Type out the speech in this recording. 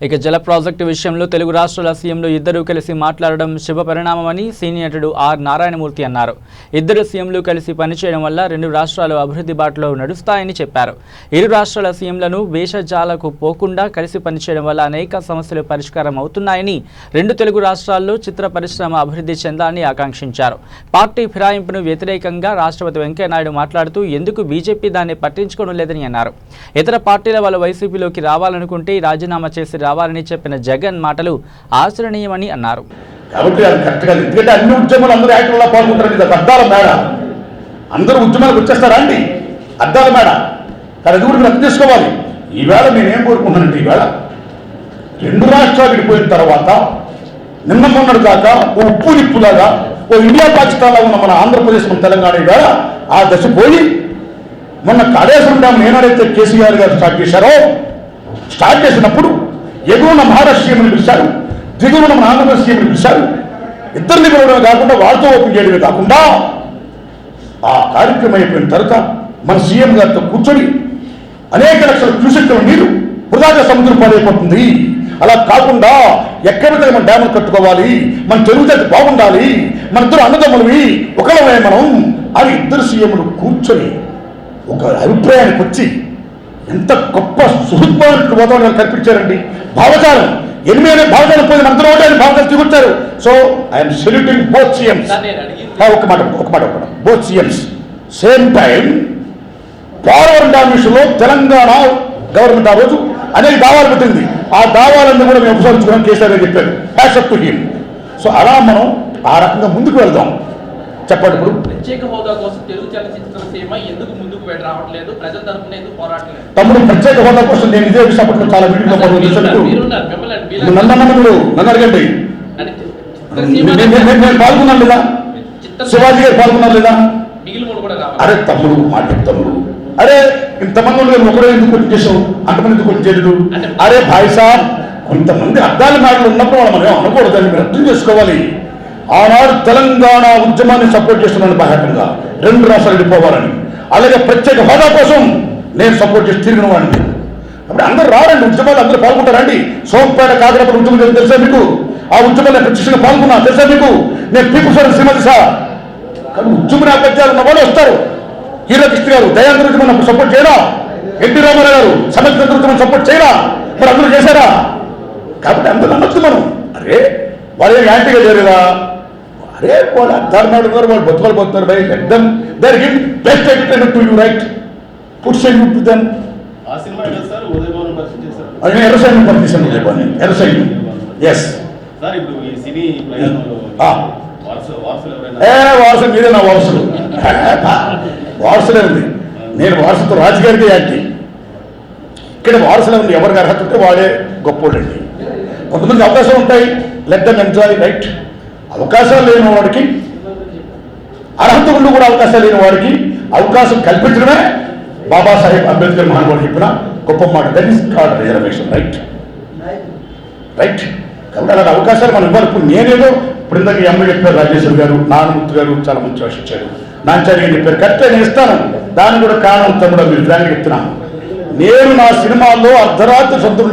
ఇక జల ప్రాజెక్టు విషయంలో తెలుగు రాష్ట్రాల సీఎంలు ఇద్దరూ కలిసి మాట్లాడడం శుభ పరిణామమని సీనియర్ నటుడు ఆర్ నారాయణమూర్తి అన్నారు. ఇద్దరు సీఎంలు కలిసి పనిచేయడం వల్ల రెండు రాష్ట్రాలు అభివృద్ధి బాటలో నడుస్తాయని చెప్పారు. ఇరు రాష్ట్రాల సీఎంలను వేషజాలకు పోకుండా కలిసి పనిచేయడం వల్ల అనేక సమస్యలు పరిష్కారం అవుతున్నాయని, రెండు తెలుగు రాష్ట్రాల్లో చిత్ర పరిశ్రమ అభివృద్ధి చెందాలని ఆకాంక్షించారు. పార్టీ ఫిరాయింపును వ్యతిరేకంగా రాష్ట్రపతి వెంకయ్యనాయుడు మాట్లాడుతూ ఎందుకు బీజేపీ దాన్ని పట్టించుకోవడం లేదని అన్నారు. ఇతర పార్టీల వాళ్ళు వైసీపీలోకి రావాలనుకుంటే రాజీనామా చేసి రావాలని చెప్పిన జగన్ మాటలు ఆచరణీయమని అన్నారు. కాబట్టి అది కరెక్ట్గా, ఎందుకంటే అన్ని ఉద్యమాలు అందరూ యాక్టివ్గా పాల్గొంటారు. ఇది అద్దాల మేడ, అందరూ ఉద్యమాలకు వచ్చేస్తారా అండి? అద్దాల మేడ. కానీ అది కూడా మీరు అర్థం చేసుకోవాలి. ఈవేళ నేనేం కోరుకుంటున్నానంటే, ఈవేళ రెండు రాష్ట్రాలు విడిపోయిన తర్వాత నిన్న మొన్నటి దాకా ఓ ఉప్పు నిప్పులాగా ఓ ఇండియా పాకిస్తాన్లో ఉన్న మన ఆంధ్రప్రదేశ్ మన తెలంగాణ ఈవేళ ఆ దశ పోయి మొన్న కాళేశ్వరం డ్యామ్ ఏనాడైతే కేసీఆర్ గారు స్టార్ట్ చేసినప్పుడు ఎగువన మహారాష్ట్ర సీఎంని పిలిచారు, దిగువన మన ఆంధ్రప్రదేశ్ సీఎంని పిలిచారు. ఇద్దరిని పిలవడమే కాకుండా వాళ్ళతో ఓపెన్ చేయడమే కాకుండా ఆ కార్యక్రమం అయిపోయిన తర్వాత మన సీఎం గారితో కూర్చొని అనేక లక్షల క్యూసెక్కుల నీరు వృధాగా సముద్రం పాడైపోతుంది, అలా కాకుండా ఎక్కడికైనా మన డ్యాములు కట్టుకోవాలి, మన తెలుగుదేశం బాగుండాలి, మన ఇద్దరు అన్నదమ్ములవి ఒకళ్ళమే మనం అని ఇద్దరు సీఎంలు కూర్చొని ఒక అభిప్రాయానికి వచ్చి ఎంత గొప్ప సుహృద్భావానికి వాతావరణం కల్పించారండి. భావజాలం 8 భావజాలం పోయి అందరూ ఒకటే భావజాలం తీసుకొచ్చారు. So I'm saluting both CMs. ఒక మాట both CMs. Same time Polavaram dam విషయంలో తెలంగాణ గవర్నమెంట్ ఆ రోజు అనేక దావాలు పెట్టింది. ఆ దావాలన్నీ కూడా మేము ఉపసరించుకున్నాం కేసీఆర్ అని చెప్పారు. Hats to him. సో అలా మనం ఆ రకంగా ముందుకు వెళ్దాం. చెప్పండి. ఇప్పుడు ప్రత్యేక హోదా కోసం తెలుగు చలనచిత్ర సీమ ఎందుకు ముందుకు రావట్లేదు? ప్రజల తరపున ఎందుకు పోరాటలేదు? తమ్ముడు, ప్రత్యేక హోదా కోసం నేను ఇదే విషయంలో చాలా వీడియోలో నన్ను అడగండి. నేను పాల్గొన్నాను లేదా? శివాజీ గారు పాల్గొన్నారు లేదా? అరే తమ్ముడు, మాట తమ్ముడు, అరే ఇంతమంది ఒకరే ఎందుకు చేసావు, అంతమంది ఎందుకు చేయలేదు? అరే భాయ్ సాబ్, కొంతమంది అద్దాల మాటలు ఉన్నప్పుడు మనం అనకూడదని మీరు అర్థం చేసుకోవాలి. ఆనాడు తెలంగాణ ఉద్యమాన్ని సపోర్ట్ చేస్తున్నాను బాహ్యంగా, రెండు రాష్ట్రాలు వెళ్ళిపోవాలని. అలాగే ప్రత్యేక హోదా కోసం నేను సపోర్ట్ చేసి తిరిగిన వాడిని. అప్పుడు అందరూ రారండి, ఉద్యమాలు అందరూ పాల్గొంటారండి. సోంపేట కాకరపల్లి ఉద్యమం తెలుసా మీకు? ఆ ఉద్యమంలో ప్రత్యక్షంగా పాల్గొన్నా తెలుసా మీకు? నేను పీపుల్స్ ఫోరం శ్రీమతి సార్. కానీ ఉద్యమ నేపథ్యాలు ఉన్న వాళ్ళు వస్తారు. హీరో కృష్ణ గారు దయాంధ్ర ఉద్యమం సపోర్ట్ చేయరా? ఎన్టీ రామారావు గారు సమైక్య ఉద్యమం సపోర్ట్ చేయరా? మరి అందరూ చేశారా? కాబట్టి అందరూ అనొచ్చు మనం. అరే వాళ్ళు యాంటీగా చేయలేదా? అరే వాళ్ళు అర్థాలు మాట్లాడుతున్నారు, వాళ్ళు బతుకాలు పోతున్నారు. By let them, they are giving best entertainment to you, right? Put salute to them. ఆ సినిమా సార్ ఉదయభవనం పరిచయం చేశారు. అది ఎర్రసైన్యం పరిచయం ఉదయభవనం, ఎర్రసైన్యం. ఎస్ సార్, ఇప్పుడు ఈ సినీ ప్రయాణంలో వారసులు మీరే నా వారసులు. వారసులే ఉంది. నేను వారసుతో రాజుగారికి యాక్టి. ఇక్కడ వారసులే ఉంది. ఎవరికి అర్హత ఉంటే వాడే గొప్పోడండి. కొంతమంది అవకాశాలు ఉంటాయి, లెట్ దెమ్ ఎంజాయ్, రైట్? అవకాశాలు లేని వాడికి, అర్హత ఉండి కూడా అవకాశాలు లేని వాడికి అవకాశం కల్పించడమే బాబాసాహెబ్ అంబేద్కర్ మహానుభావుడు చెప్పిన గొప్ప మాట. That is called reservation, right? Right. కాబట్టి అలాంటి అవకాశాలు మనం ఇవ్వాలి. ఇప్పుడు నేనేదో ఇప్పుడు ఇందాక ఎమ్మెల్యే చెప్పారు, రాజేశ్వర్ గారు, నారాయణమూర్తి గారు చాలా మంచి ఆశించారు, నాంచారి గారు చెప్పారు. కరెక్టే, నేను ఇస్తాను. దాన్ని కూడా కారణం తమ్ముడు మీరు దానికి చెప్తున్నాను. నేను నా సినిమాల్లో అర్ధరాత్రి సొంతం